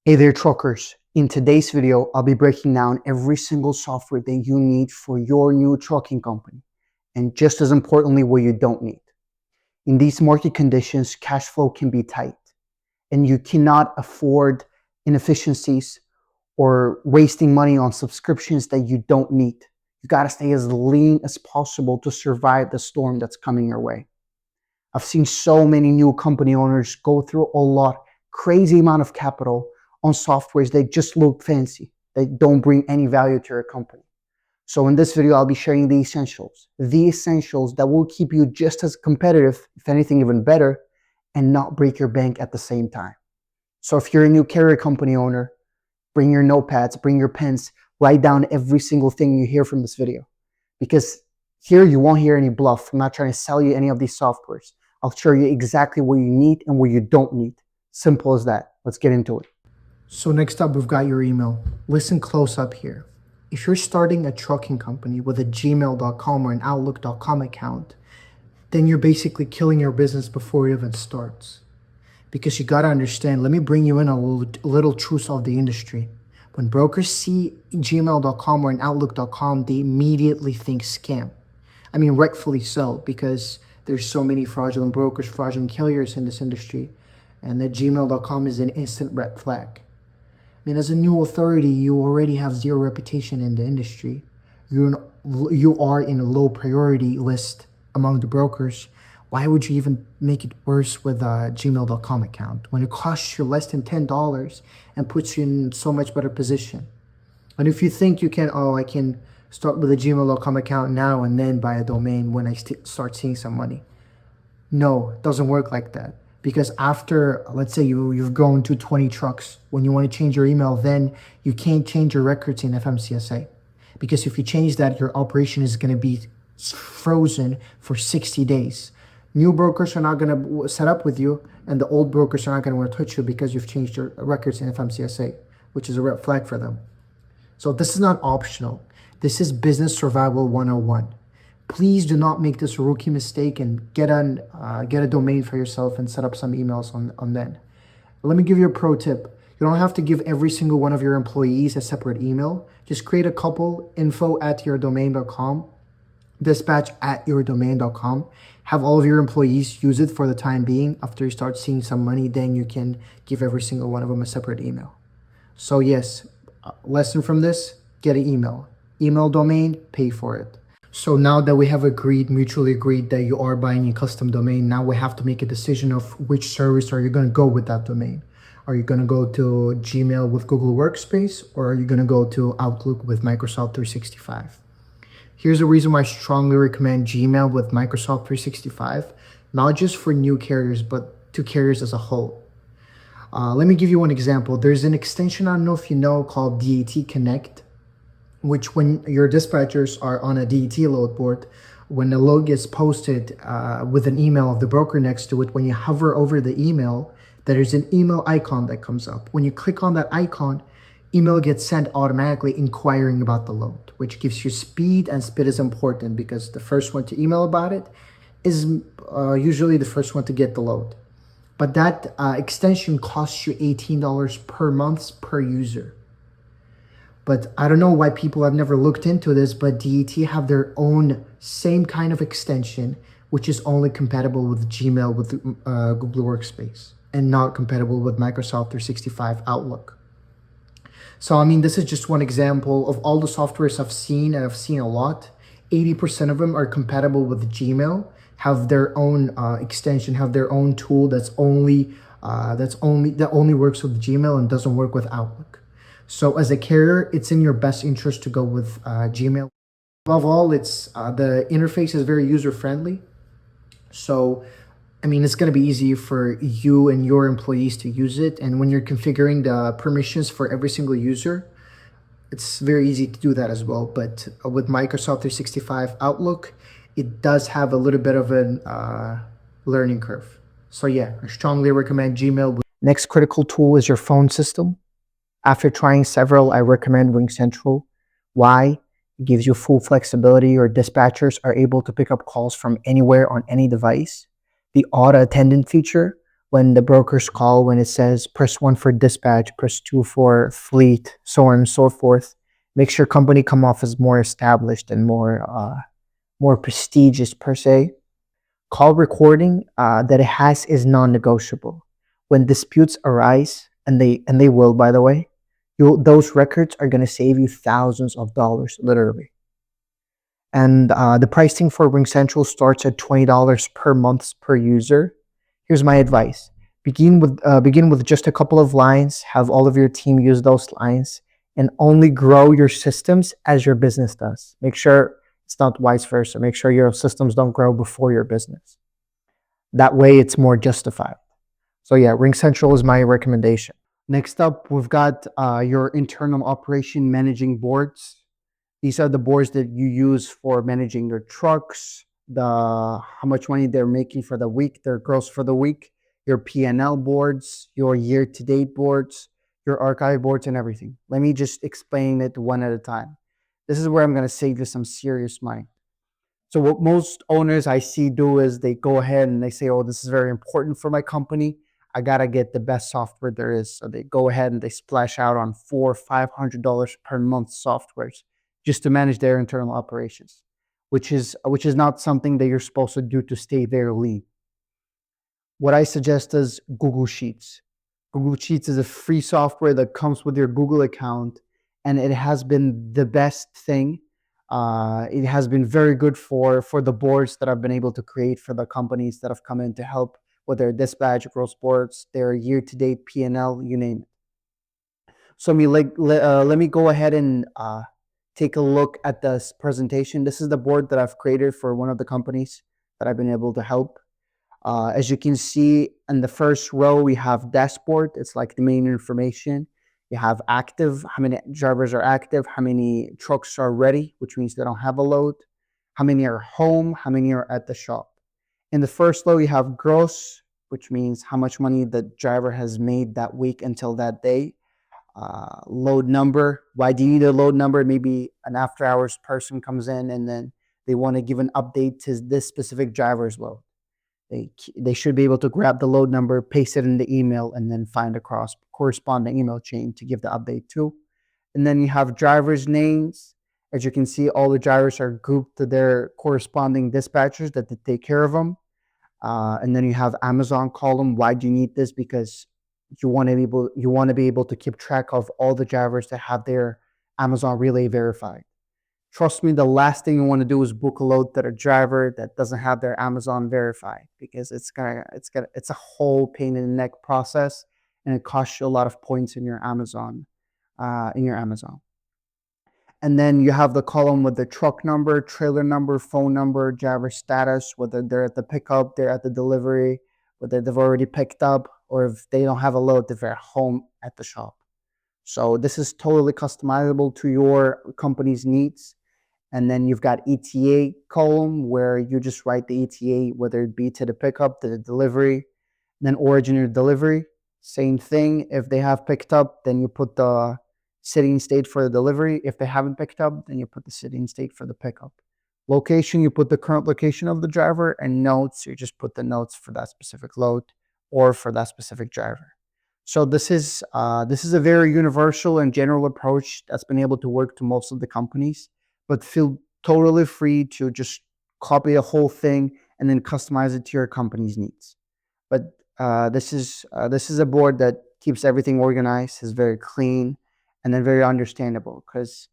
Hey there, truckers. In today's video, I'll be breaking down every single software that you need for your new trucking company, and just as importantly, what you don't need. In these market conditions, cash flow can be tight, and you cannot afford inefficiencies or wasting money on subscriptions that you don't need. You got to stay as lean as possible to survive the storm that's coming your way. I've seen so many new company owners go through crazy amount of capital on softwares that just look fancy, that don't bring any value to your company. So in this video, I'll be sharing the essentials that will keep you just as competitive, if anything even better, and not break your bank at the same time. So if you're a new carrier company owner, bring your notepads, bring your pens, write down every single thing you hear from this video. Because here you won't hear any bluff. I'm not trying to sell you any of these softwares. I'll show you exactly what you need and what you don't need. Simple as that. Let's get into it. So next up, we've got your email. Listen close up here. If you're starting a trucking company with a gmail.com or an outlook.com account, then you're basically killing your business before it even starts. Because you got to understand, let me bring you in a little truth of the industry. When brokers see gmail.com or an outlook.com, they immediately think scam. I mean, rightfully so, because there's so many fraudulent brokers, fraudulent carriers in this industry, and that gmail.com is an instant red flag. I mean, as a new authority, you already have zero reputation in the industry. You are in a low priority list among the brokers. Why would you even make it worse with a gmail.com account when it costs you less than $10 and puts you in so much better position? And if you think you can, I can start with a gmail.com account now and then buy a domain when I start seeing some money. No, it doesn't work like that. Because after, let's say you've grown to 20 trucks, when you want to change your email, then you can't change your records in FMCSA. Because if you change that, your operation is going to be frozen for 60 days. New brokers are not going to set up with you, and the old brokers are not going to want to touch you because you've changed your records in FMCSA, which is a red flag for them. So this is not optional. This is business survival 101. Please do not make this rookie mistake and get a domain for yourself and set up some emails on that. Let me give you a pro tip. You don't have to give every single one of your employees a separate email. Just create a couple, info@yourdomain.com, dispatch@yourdomain.com. Have all of your employees use it for the time being. After you start seeing some money, then you can give every single one of them a separate email. So yes, lesson from this, get an email. Email domain, pay for it. So now that we have mutually agreed that you are buying a custom domain, now we have to make a decision of which service are you going to go with that domain. Are you going to go to Gmail with Google Workspace, or are you going to go to Outlook with Microsoft 365? Here's the reason why I strongly recommend Gmail with Microsoft 365, not just for new carriers, but to carriers as a whole. Let me give you one example. There's an extension, I don't know if you know, called DAT Connect, which when your dispatchers are on a DAT load board, when the load gets posted with an email of the broker next to it, when you hover over the email, there's an email icon that comes up. When you click on that icon, email gets sent automatically inquiring about the load, which gives you speed, and speed is important because the first one to email about it is usually the first one to get the load. But that extension costs you $18 per month per user. But I don't know why people have never looked into this, but DAT have their own same kind of extension, which is only compatible with Gmail with Google Workspace and not compatible with Microsoft 365 Outlook. So, I mean, this is just one example of all the softwares I've seen, and I've seen a lot. 80% of them are compatible with Gmail, have their own extension, have their own tool that only works with Gmail and doesn't work with Outlook. So as a carrier, it's in your best interest to go with Gmail. Above all, the interface is very user-friendly. So, I mean, it's going to be easy for you and your employees to use it. And when you're configuring the permissions for every single user, it's very easy to do that as well. But with Microsoft 365 Outlook, it does have a little bit of a learning curve. So yeah, I strongly recommend Gmail. Next critical tool is your phone system. After trying several, I recommend RingCentral. Why? It gives you full flexibility. Your dispatchers are able to pick up calls from anywhere on any device. The auto attendant feature when the brokers call, when it says press 1 for dispatch, press 2 for fleet, so on and so forth, makes your company come off as more established and more prestigious per se. Call recording that it has is non-negotiable. When disputes arise, and they will, by the way, those records are going to save you thousands of dollars, literally. And the pricing for RingCentral starts at $20 per month per user. Here's my advice: begin with just a couple of lines. Have all of your team use those lines, and only grow your systems as your business does. Make sure it's not vice versa. Make sure your systems don't grow before your business. That way, it's more justified. So yeah, RingCentral is my recommendation. Next up, we've got your internal operation managing boards. These are the boards that you use for managing your trucks, how much money they're making for the week, their gross for the week, your P&L boards, your year-to-date boards, your archive boards, and everything. Let me just explain it one at a time. This is where I'm going to save you some serious money. So what most owners I see do is they go ahead and they say, oh, this is very important for my company. I gotta get the best software there is. So they go ahead and they splash out on $400-500 per month softwares just to manage their internal operations, which is not something that you're supposed to do to stay very lean. What I suggest is Google Sheets. Google Sheets is a free software that comes with your Google account, and it has been the best thing. It has been very good for the boards that I've been able to create for the companies that have come in to help with their dispatch, growth boards, their year-to-date P&L, you name it. So let me go ahead and take a look at this presentation. This is the board that I've created for one of the companies that I've been able to help. As you can see in the first row, we have dashboard. It's like the main information. You have active, how many drivers are active, how many trucks are ready, which means they don't have a load, how many are home, how many are at the shop. In the first row, you have gross, which means how much money the driver has made that week until that day. Load number. Why do you need a load number? Maybe an after hours person comes in and then they want to give an update to this specific driver's load. They should be able to grab the load number, paste it in the email, and then find a corresponding email chain to give the update to. And then you have drivers' names. As you can see, all the drivers are grouped to their corresponding dispatchers that they take care of them. And then you have Amazon column. Why do you need this? Because you want to be able to keep track of all the drivers that have their Amazon Relay verified. Trust me, the last thing you want to do is book a load that a driver that doesn't have their Amazon verified, because it's a whole pain in the neck process, and it costs you a lot of points in your Amazon. And then you have the column with the truck number, trailer number, phone number, driver status, whether they're at the pickup, they're at the delivery, whether they've already picked up, or if they don't have a load, if they're home at the shop. So this is totally customizable to your company's needs. And then you've got ETA column where you just write the ETA, whether it be to the pickup, to the delivery, then origin or delivery. Same thing. If they have picked up, then you put the city and state for the delivery. If they haven't picked up, then you put the city and state for the pickup. Location, you put the current location of the driver, and notes, you just put the notes for that specific load or for that specific driver. So this is a very universal and general approach that's been able to work to most of the companies, but feel totally free to just copy the whole thing and then customize it to your company's needs. But this is a board that keeps everything organized, is very clean, and then very understandable, because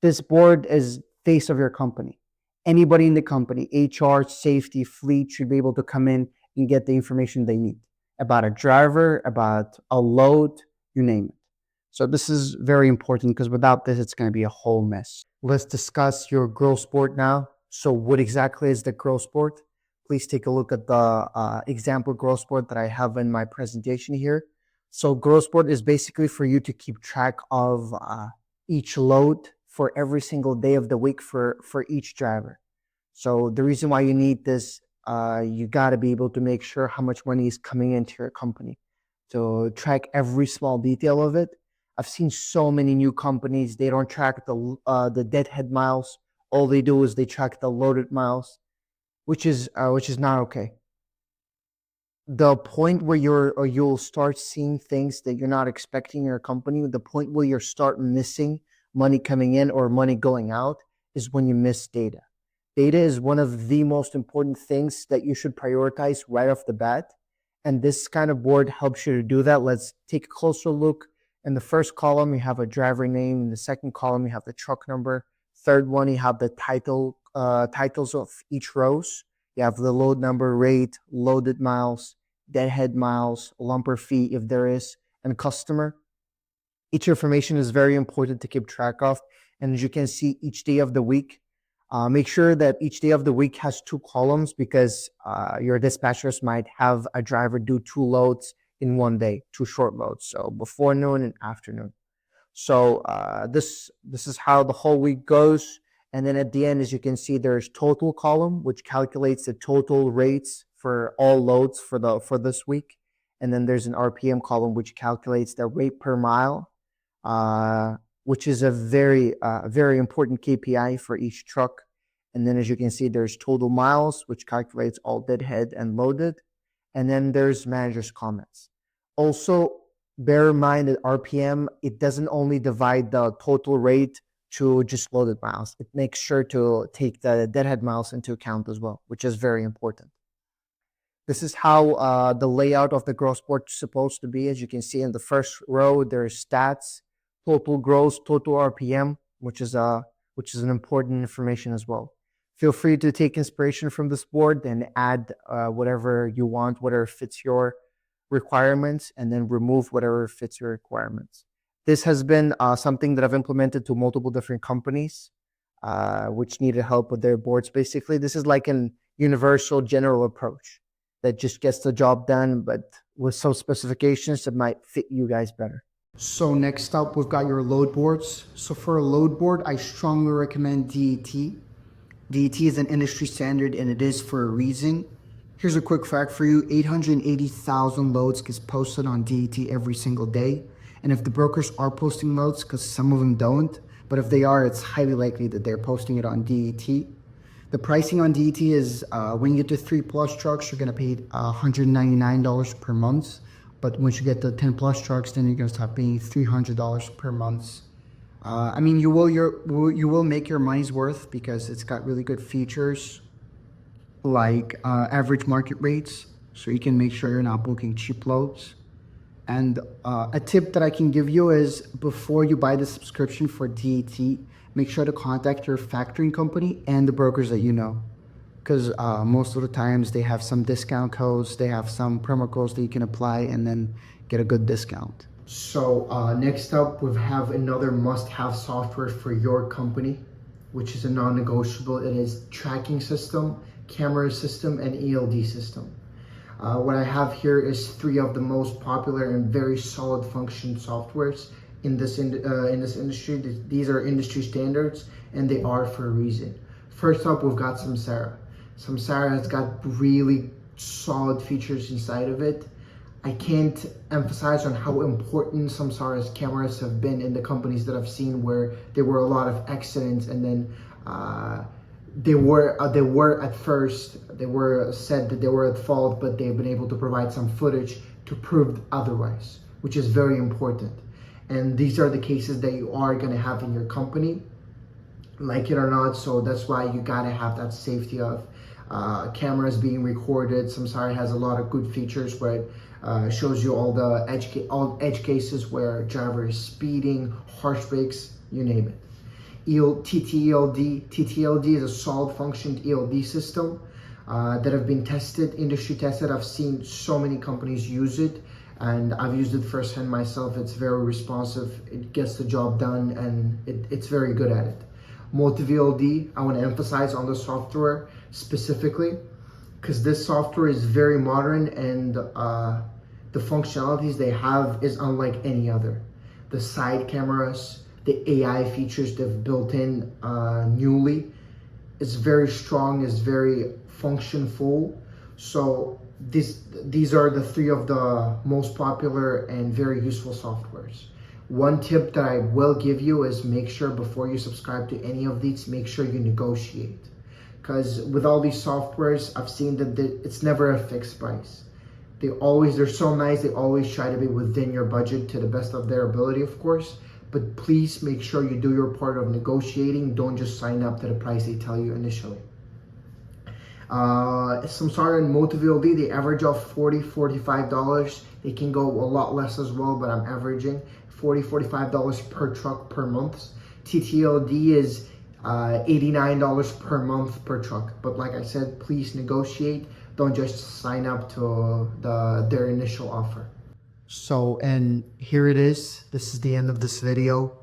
this board is face of your company. Anybody in the company, HR, safety, fleet, should be able to come in and get the information they need about a driver, about a load, you name it. So this is very important, because without this, it's going to be a whole mess. Let's discuss your growth board now. So what exactly is the growth board? Please take a look at the example growth board that I have in my presentation here. So growth board is basically for you to keep track of each load for every single day of the week for each driver. So the reason why you need this, you got to be able to make sure how much money is coming into your company. So track every small detail of it. I've seen so many new companies, they don't track the deadhead miles. All they do is they track the loaded miles, which is not okay. the point where you'll start seeing things that you're not expecting in your company, the point where you start missing money coming in or money going out, is when you miss data. Data is one of the most important things that you should prioritize right off the bat. And this kind of board helps you to do that. Let's take a closer look. In the first column, you have a driver name. In the second column, you have the truck number. Third one, you have the titles of each rows. You have the load number, rate, loaded miles, deadhead miles, lumper fee if there is, and customer. Each information is very important to keep track of. And as you can see, each day of the week, make sure that each day of the week has 2 columns, because your dispatchers might have a driver do 2 loads in one day, 2 short loads, so before noon and afternoon. So this is how the whole week goes. And then at the end, as you can see, there's total column, which calculates the total rates for all loads for this week. And then there's an RPM column, which calculates the rate per mile, which is a very important KPI for each truck. And then as you can see, there's total miles, which calculates all deadhead and loaded. And then there's manager's comments. Also, bear in mind that RPM, it doesn't only divide the total rate to just loaded miles. It makes sure to take the deadhead miles into account as well, which is very important. This is how the layout of the gross board is supposed to be. As you can see in the first row, there's stats, total gross, total RPM, which is an important information as well. Feel free to take inspiration from this board and add whatever you want, whatever fits your requirements, and then remove whatever fits your requirements. This has been something that I've implemented to multiple different companies which needed help with their boards. Basically, this is like an universal general approach that just gets the job done, but with some specifications that might fit you guys better. So next up, we've got your load boards. So for a load board, I strongly recommend DET. DET is an industry standard, and it is for a reason. Here's a quick fact for you. 880,000 loads gets posted on DET every single day. And if the brokers are posting loads, because some of them don't, but if they are, it's highly likely that they're posting it on DET. The pricing on DET is when you get to 3+ trucks, you're going to pay $199 per month. But once you get the 10+ trucks, then you're going to start paying $300 per month. I mean, you will make your money's worth, because it's got really good features like average market rates, so you can make sure you're not booking cheap loads. And a tip that I can give you is, before you buy the subscription for DET, make sure to contact your factoring company and the brokers that you know, because most of the times they have some discount codes, they have some promo codes that you can apply and then get a good discount. So next up, we have another must-have software for your company, which is a non-negotiable. It is tracking system, camera system, and ELD system. What I have here is 3 of the most popular and very solid function softwares in this industry. These are industry standards, and they are for a reason. First up, we've got Samsara. Samsara has got really solid features inside of it. I can't emphasize on how important Samsara's cameras have been in the companies that I've seen, where there were a lot of accidents, and then they were at first, they were said that they were at fault, but they've been able to provide some footage to prove otherwise, which is very important. And these are the cases that you are going to have in your company, like it or not. So that's why you got to have that safety of cameras being recorded. Samsara has a lot of good features where it shows you all the edge cases where driver is speeding, harsh brakes, you name it. TTELD. TTELD is a solid functioned ELD system that have been tested, industry tested. I've seen so many companies use it, and I've used it firsthand myself. It's very responsive, it gets the job done, and it's very good at it. MultiVLD, I want to emphasize on the software specifically, because this software is very modern, and the functionalities they have is unlike any other. The side cameras, the AI features they've built in newly, is very strong, is very functionful. So these are the 3 of the most popular and very useful softwares. One tip that I will give you is, make sure before you subscribe to any of these, make sure you negotiate. Because with all these softwares, I've seen that it's never a fixed price. They're so nice. They always try to be within your budget to the best of their ability, of course. But please make sure you do your part of negotiating. Don't just sign up to the price they tell you initially. Samsara and Motovld, they average off $40-$45. They can go a lot less as well, but I'm averaging $40-$45 per truck per month. TTLD is $89 per month per truck. But like I said, please negotiate. Don't just sign up to their initial offer. So, and here it is. This is the end of this video.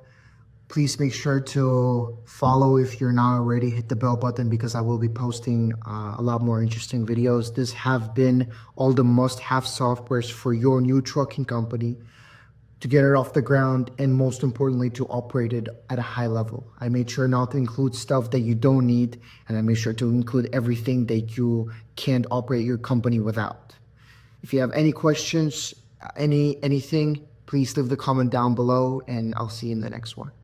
Please make sure to follow if you're not already. Hit the bell button because I will be posting a lot more interesting videos. This have been all the must-have softwares for your new trucking company to get it off the ground, and most importantly, to operate it at a high level. I made sure not to include stuff that you don't need, and I made sure to include everything that you can't operate your company without. If you have any questions, anything, please leave the comment down below, and I'll see you in the next one.